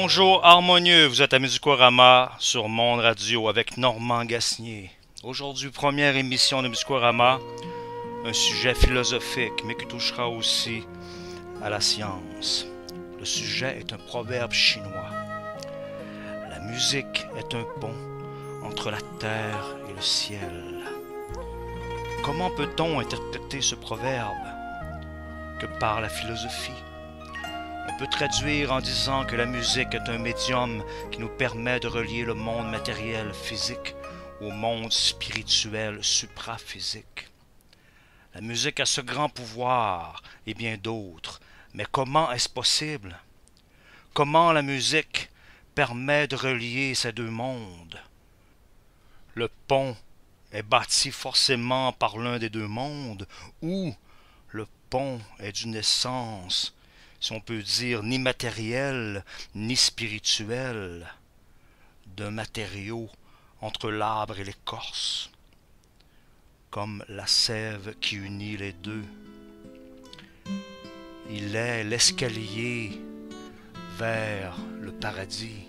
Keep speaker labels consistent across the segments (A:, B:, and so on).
A: Bonjour harmonieux, vous êtes à Musicorama sur Monde Radio avec Normand Gasnier. Aujourd'hui, première émission de Musicorama, un sujet philosophique mais qui touchera aussi à la science. Le sujet est un proverbe chinois. La musique est un pont entre la terre et le ciel. Comment peut-on interpréter ce proverbe? Que par la philosophie? On peut traduire en disant que la musique est un médium qui nous permet de relier le monde matériel physique au monde spirituel supraphysique. La musique a ce grand pouvoir et bien d'autres, mais comment est-ce possible? Comment la musique permet de relier ces deux mondes? Le pont est bâti forcément par l'un des deux mondes, ou le pont est d'une essence, si on peut dire, ni matériel, ni spirituel, d'un matériau entre l'arbre et l'écorce, comme la sève qui unit les deux. Il est l'escalier vers le paradis.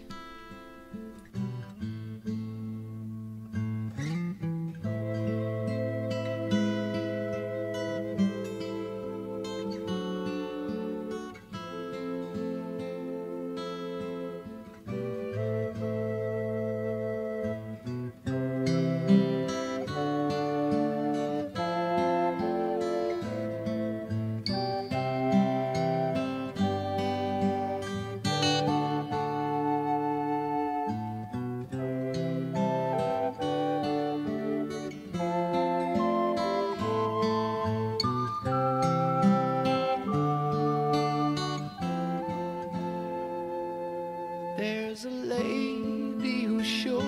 B: There's a lady who's sure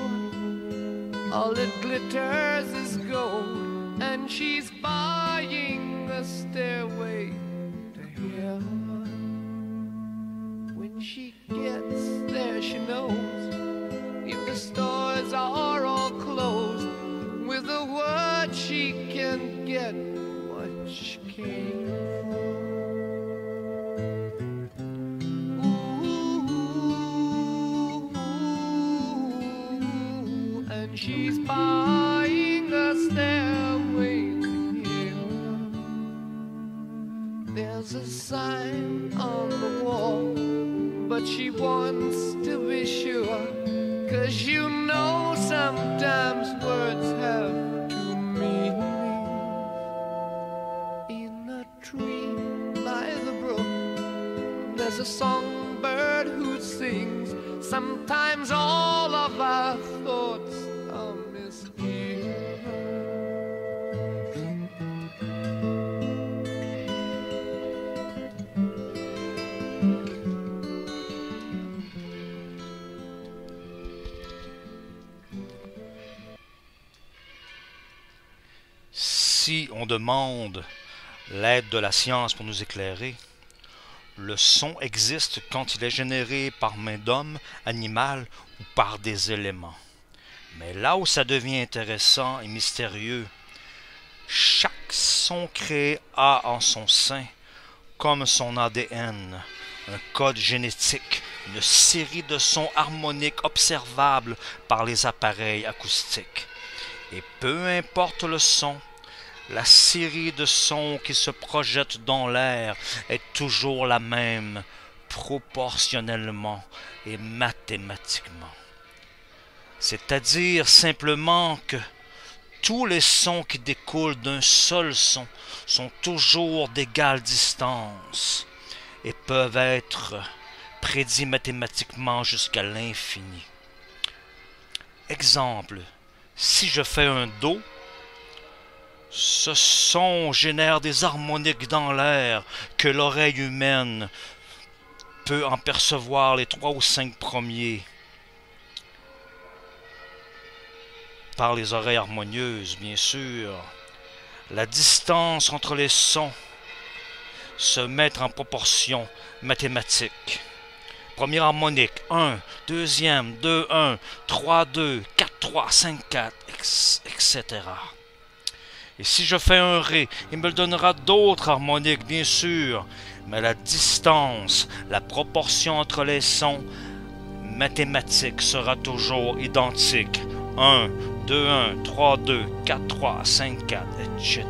B: all that glitters is gold, and she's buying a stairway to heaven. When she gets there, she knows if the stores are all closed, with a word she can get what she came for. She's buying a stairway to heaven. There's a sign on the wall, but she wants to be sure, 'cause you know sometimes words have two meanings. In a tree by the brook, there's a songbird who sings. Sometimes all of our thoughts are misgiven.
A: Si on demande l'aide de la science pour nous éclairer, le son existe quand il est généré par main d'homme, animal ou par des éléments. Mais là où ça devient intéressant et mystérieux, chaque son créé a en son sein, comme son ADN, un code génétique, une série de sons harmoniques observables par les appareils acoustiques. Et peu importe le son, la série de sons qui se projettent dans l'air est toujours la même, proportionnellement et mathématiquement. C'est-à-dire simplement que tous les sons qui découlent d'un seul son sont toujours d'égale distance et peuvent être prédits mathématiquement jusqu'à l'infini. Exemple, si je fais un Do, ce son génère des harmoniques dans l'air que l'oreille humaine peut en percevoir les 3 ou 5 premiers. Par les oreilles harmonieuses, bien sûr. La distance entre les sons se met en proportion mathématique. Première harmonique, 1, deuxième, 2, 1, 3, 2, 4, 3, 5, 4, etc. Et si je fais un Ré, il me donnera d'autres harmoniques, bien sûr, mais la distance, la proportion entre les sons mathématique sera toujours identique. 1, 2, 1, 3, 2, 4, 3, 5, 4, etc.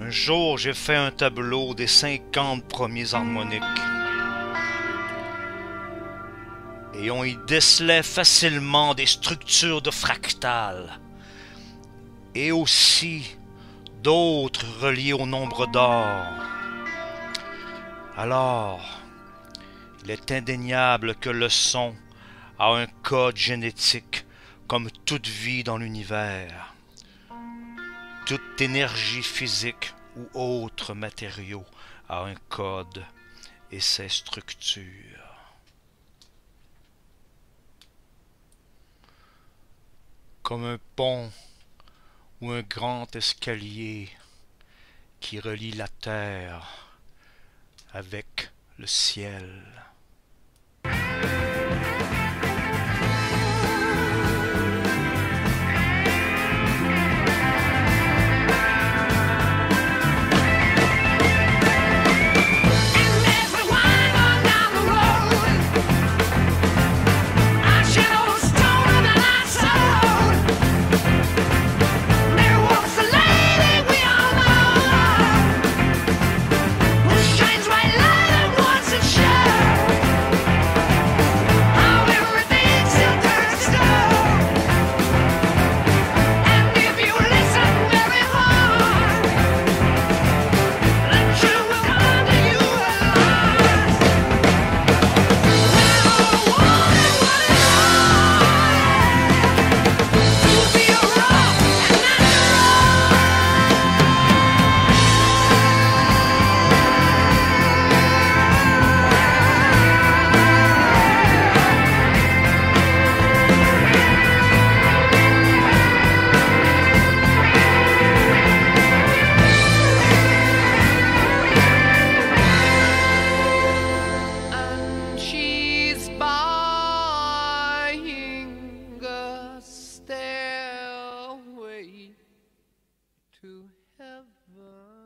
A: Un jour, j'ai fait un tableau des 50 premiers harmoniques. Et on y décelait facilement des structures de fractales. Et aussi d'autres reliées au nombre d'or. Alors, il est indéniable que le son a un code génétique comme toute vie dans l'univers. Toute énergie physique ou autre matériau a un code et ses structures. Comme un pont ou un grand escalier qui relie la terre avec le ciel.
B: Shines right light and wants to share. heaven.